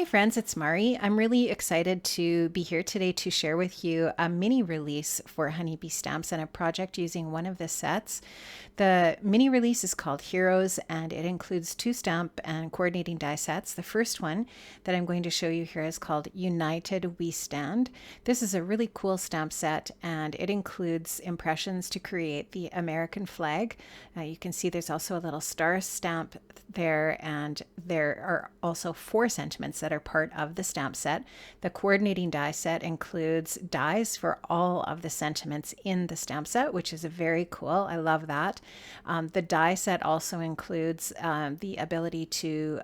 Hey friends, it's Mari. I'm really excited to be here today to share with you a mini release for Honeybee Stamps and a project using one of the sets. The mini release is called Heroes and it includes two stamp and coordinating die sets. The first one that I'm going to show you here is called United We Stand. This is a really cool stamp set and it includes impressions to create the American flag. You can see there's also a little star stamp there, and there are also 4 sentiments that are part of the stamp set. The coordinating die set includes dies for all of the sentiments in the stamp set, which is very cool. I love that. The die set also includes the ability to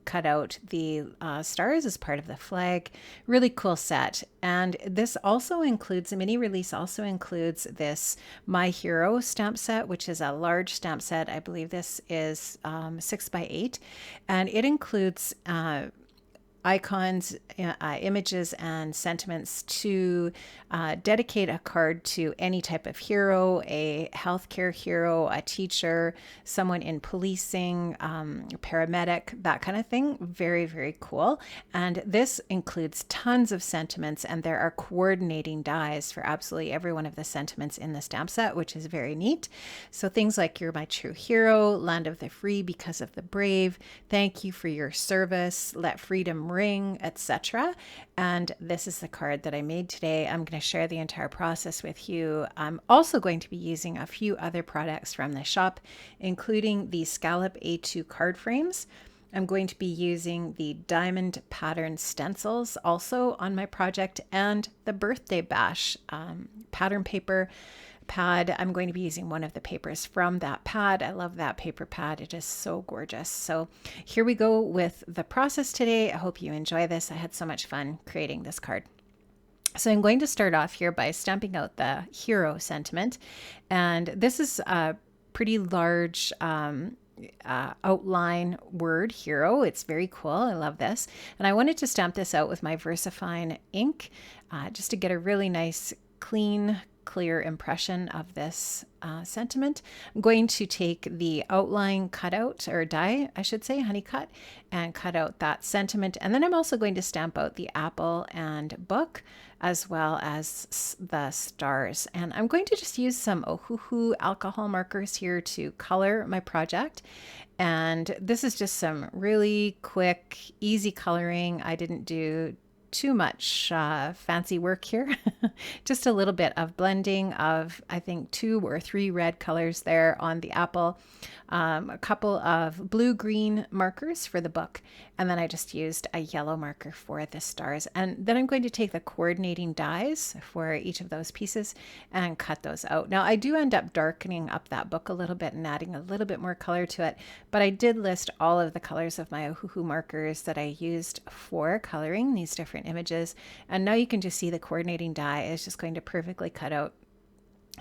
cut out the stars as part of the flag. Really cool set. And this also includes, the mini release also includes this My Hero stamp set, which is a large stamp set. I believe this is 6x8. And it includes icons, images, and sentiments to dedicate a card to any type of hero, a healthcare hero, a teacher, someone in policing, paramedic, that kind of thing. Very, very cool. And this includes tons of sentiments, and there are coordinating dies for absolutely every one of the sentiments in the stamp set, which is very neat. So things like You're My True Hero, Land of the Free because of the Brave, Thank You for Your Service, Let Freedom Ring, etc. And this is the card that I made today. I'm going to share the entire process with you. I'm also going to be using a few other products from the shop, including the Scallop A2 card frames. I'm going to be using the diamond pattern stencils also on my project, and the birthday bash pattern paper pad. I'm going to be using one of the papers from that pad. I love that paper pad. It is so gorgeous. So here we go with the process today. I hope you enjoy this. I had so much fun creating this card. So I'm going to start off here by stamping out the hero sentiment. And this is a pretty large outline word, hero. It's very cool. I love this. And I wanted to stamp this out with my VersaFine ink just to get a really nice, clear impression of this sentiment. I'm going to take the outline cutout, or die, I should say, honey cut, and cut out that sentiment. And then I'm also going to stamp out the apple and book, as well as the stars. And I'm going to just use some Ohuhu alcohol markers here to color my project. And this is just some really quick, easy coloring. I didn't do too much fancy work here. Just a little bit of blending of, I think, 2 or 3 red colors there on the apple, a couple of blue-green markers for the book, and then I just used a yellow marker for the stars. And then I'm going to take the coordinating dies for each of those pieces and cut those out. Now, I do end up darkening up that book a little bit and adding a little bit more color to it, but I did list all of the colors of my Ohuhu markers that I used for coloring these different images. And now you can just see the coordinating die is just going to perfectly cut out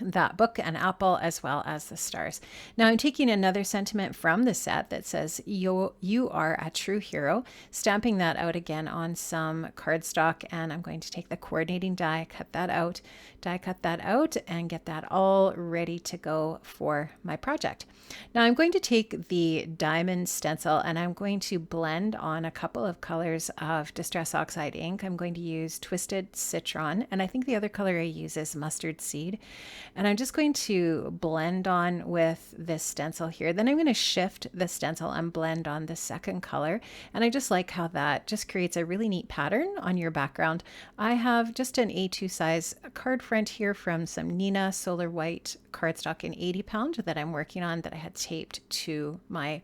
that book and apple as well as the stars. Now I'm taking another sentiment from the set that says you are a true hero, stamping that out again on some cardstock, and I'm going to take the coordinating die, cut that out, die cut that out, and get that all ready to go for my project. Now I'm going to take the diamond stencil and I'm going to blend on a couple of colors of Distress Oxide ink. I'm going to use Twisted Citron, and I think the other color I use is Mustard Seed. And I'm just going to blend on with this stencil here. Then I'm going to shift the stencil and blend on the second color. And I just like how that just creates a really neat pattern on your background. I have just an A2 size card front here from some Nina Solar White cardstock in 80 pound that I'm working on, that I had taped to my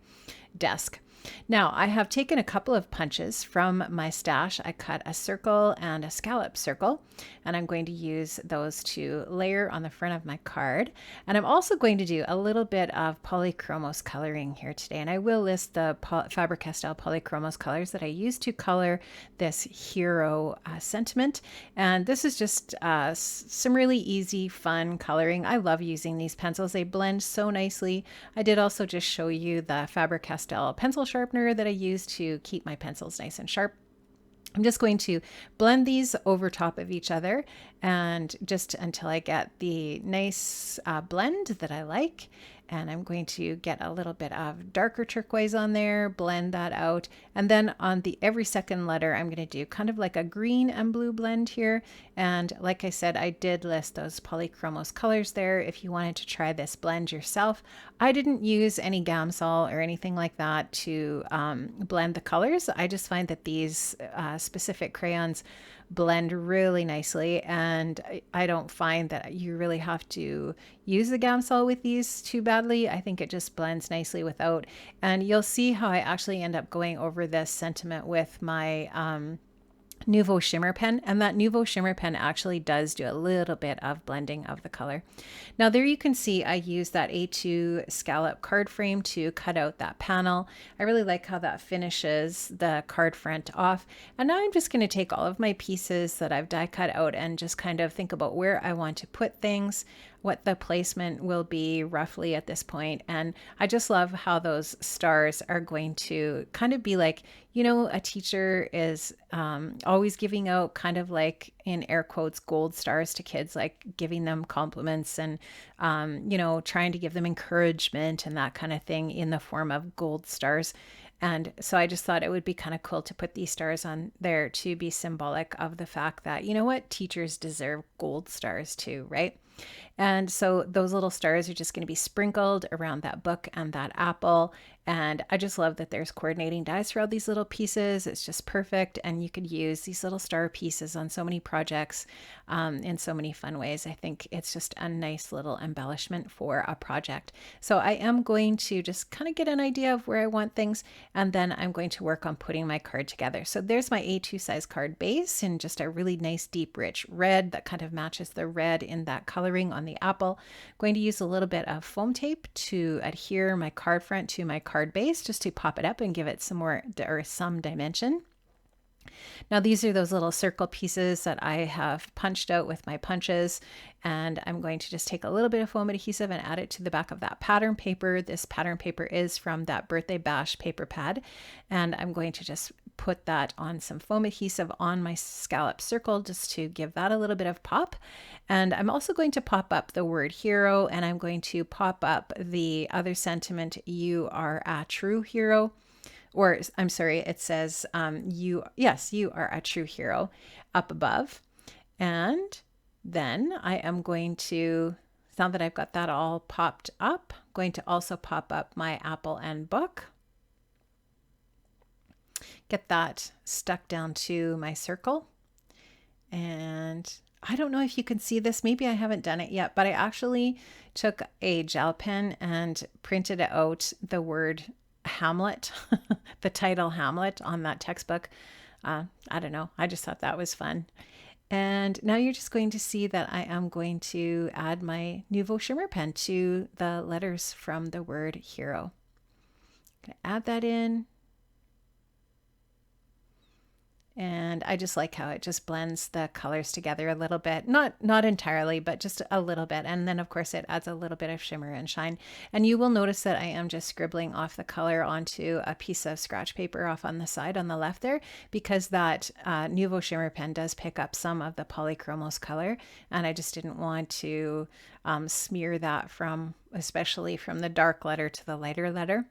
desk. Now I have taken a couple of punches from my stash. I cut a circle and a scallop circle, and I'm going to use those to layer on the front of my card. And I'm also going to do a little bit of polychromos coloring here today. And I will list the Faber-Castell polychromos colors that I used to color this hero sentiment. And this is just some really easy, fun coloring. I love using these pencils. They blend so nicely. I did also just show you the Faber-Castell pencil sharpener that I use to keep my pencils nice and sharp. I'm just going to blend these over top of each other, and just until I get the nice blend that I like. And I'm going to get a little bit of darker turquoise on there, blend that out. And then on every second letter, I'm going to do kind of like a green and blue blend here. And like I said, I did list those Polychromos colors there if you wanted to try this blend yourself. I didn't use any Gamsol or anything like that to blend the colors. I just find that these specific crayons blend really nicely, and I don't find that you really have to use the Gamsol with these too badly. I think it just blends nicely without, and you'll see how I actually end up going over this sentiment with my Nuvo shimmer pen, and that Nuvo shimmer pen actually does do a little bit of blending of the color. Now there you can see I used that A2 scallop card frame to cut out that panel. I really like how that finishes the card front off. And now I'm just going to take all of my pieces that I've die cut out and just kind of think about where I want to put things, what the placement will be roughly at this point. And I just love how those stars are going to kind of be like, you know, a teacher is always giving out kind of like, in air quotes, gold stars to kids, like giving them compliments and, you know, trying to give them encouragement and that kind of thing in the form of gold stars. And so I just thought it would be kind of cool to put these stars on there to be symbolic of the fact that, you know what, teachers deserve gold stars too, right? And so those little stars are just going to be sprinkled around that book and that apple. And I just love that there's coordinating dies for all these little pieces. It's just perfect. And you could use these little star pieces on so many projects in so many fun ways. I think it's just a nice little embellishment for a project. So I am going to just kind of get an idea of where I want things. And then I'm going to work on putting my card together. So there's my A2 size card base in just a really nice, deep, rich red that kind of matches the red in that coloring on the apple. I'm going to use a little bit of foam tape to adhere my card front to my card base, just to pop it up and give it some more or some dimension. Now these are those little circle pieces that I have punched out with my punches, and I'm going to just take a little bit of foam adhesive and add it to the back of that pattern paper. This pattern paper is from that Birthday Bash paper pad, and I'm going to just put that on some foam adhesive on my scallop circle just to give that a little bit of pop. And I'm also going to pop up the word hero, and I'm going to pop up the other sentiment, you are a true hero. Or I'm sorry, it says you are a true hero up above. And then I am going to, now that I've got that all popped up, I'm going to also pop up my apple and book. Get that stuck down to my circle. And I don't know if you can see this, maybe I haven't done it yet, but I actually took a gel pen and printed out the word Hamlet, the title Hamlet on that textbook. I don't know. I just thought that was fun. And now you're just going to see that I am going to add my Nuvo shimmer pen to the letters from the word hero. I'm going to add that in. And I just like how it just blends the colors together a little bit, not entirely, but just a little bit. And then of course it adds a little bit of shimmer and shine. And you will notice that I am just scribbling off the color onto a piece of scratch paper off on the side on the left there, because that Nuvo shimmer pen does pick up some of the Polychromos color. And I just didn't want to smear that especially from the dark letter to the lighter letter.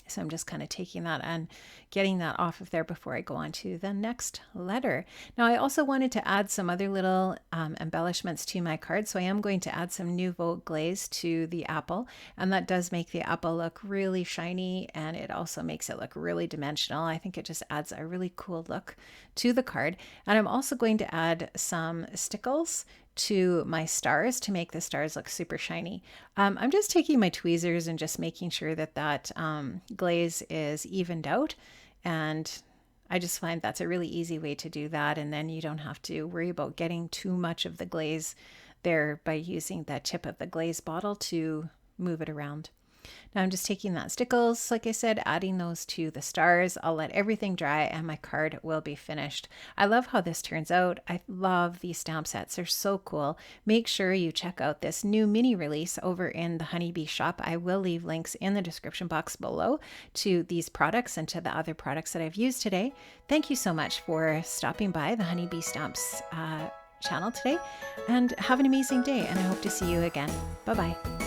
So I'm just kind of taking that and getting that off of there before I go on to the next letter. Now I also wanted to add some other little embellishments to my card. So I am going to add some Nuvo glaze to the apple, and that does make the apple look really shiny, and it also makes it look really dimensional. I think it just adds a really cool look to the card. And I'm also going to add some stickles to my stars to make the stars look super shiny. I'm just taking my tweezers and just making sure that that glaze is evened out, and I just find that's a really easy way to do that, and then you don't have to worry about getting too much of the glaze there by using the tip of the glaze bottle to move it around. Now I'm just taking that stickles, like I said, adding those to the stars. I'll let everything dry and my card will be finished. I love how this turns out. I love these stamp sets. They're so cool. Make sure you check out this new mini release over in the Honeybee shop. I will leave links in the description box below to these products and to the other products that I've used today. Thank you so much for stopping by the Honeybee Stamps channel today, and have an amazing day, and I hope to see you again. Bye-bye.